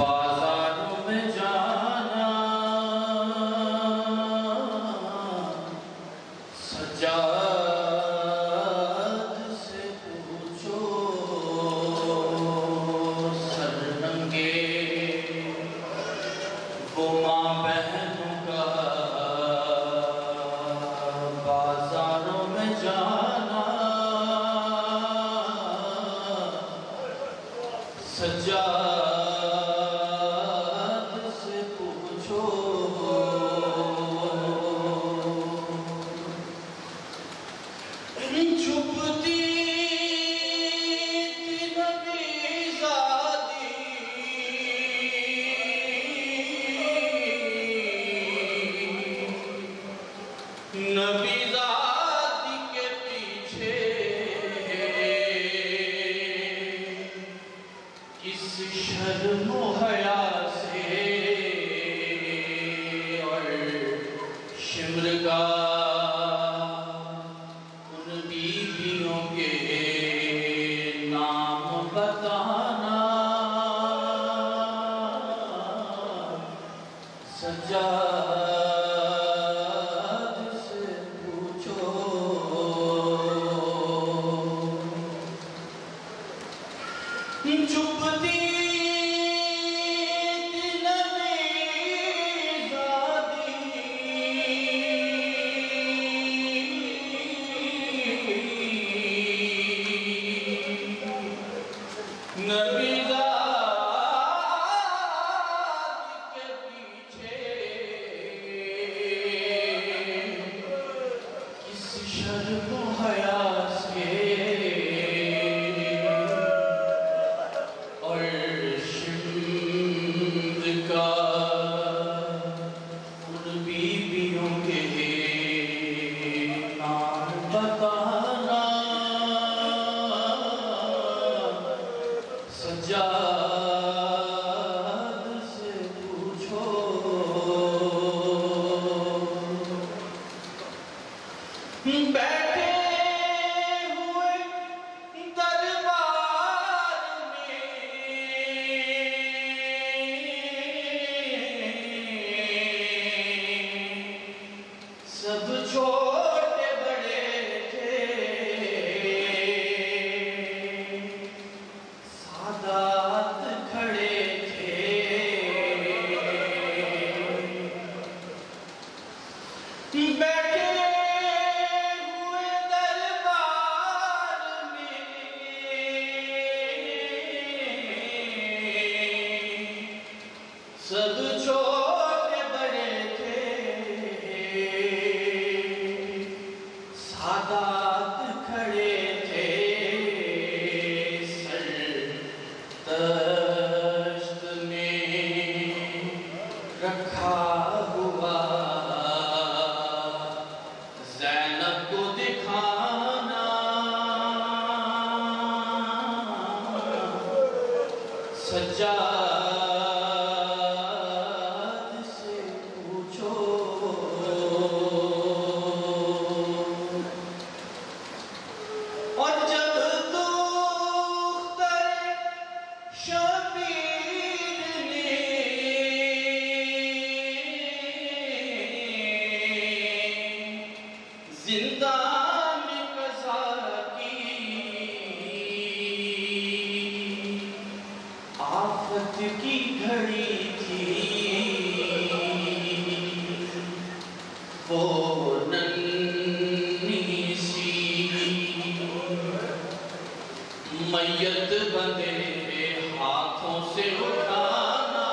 بازاروں میں جانا سجاد سے پوچھو سر ننگے وہ ماں بہنوں کا بازاروں میں جانا سجاد سے پوچھو چھپتی تھی نبی زادی نبی زادی کے پیچھے کس شرم و حیا سے اور شمرگاہ ان بیویوں کے نام بتانا سجاد سے پوچھو چھپتی نبی زادی کے پیچھے کس شرم و حیا سے اور شمرگاہ ان بیویوں کے نام بتانا سجاد سے پوچھو بیٹھے ہوئے دربار میں سب چھوٹے بڑے تھے سادات کھڑے تھے بیٹھے ہوئے دربار میں سب چھوٹے بڑے تھے سادات کھڑے تھے دشت میں رکھا ہوا زینب کو دکھانا سجاد سے پوچھو اور جب شبیر نے زندان میں قضا کی آفت کی گھڑی تھی وہ ننھی سی میت بندے ہاتھوں سے اٹھانا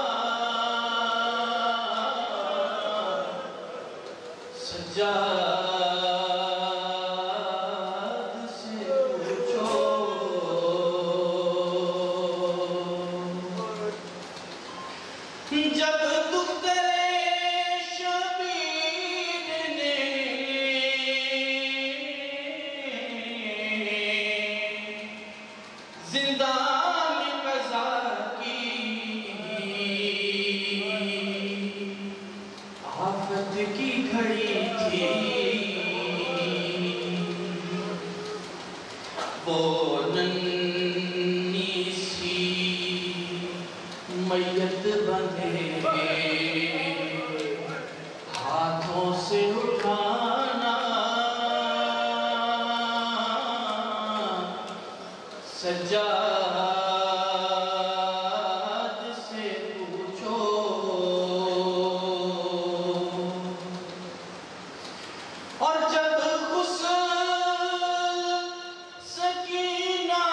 سجاد سے پوچھو جب دختر شبیر نے زندان میں قضا کی آفت کی گھڑی تھی وہ ننھی سی میت بندھے ہاتھوں سے اٹھانا سجاد سے پوچھو اور جب غسل سکینہ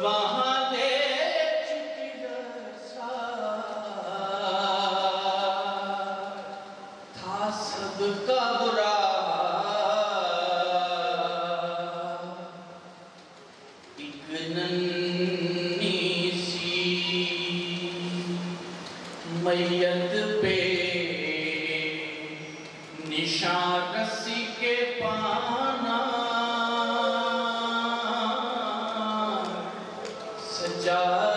وہاں دے چکی رسا تھا صدقہ برا ایک ننھی سی میت پہ نشان رسی کے پانا سجاد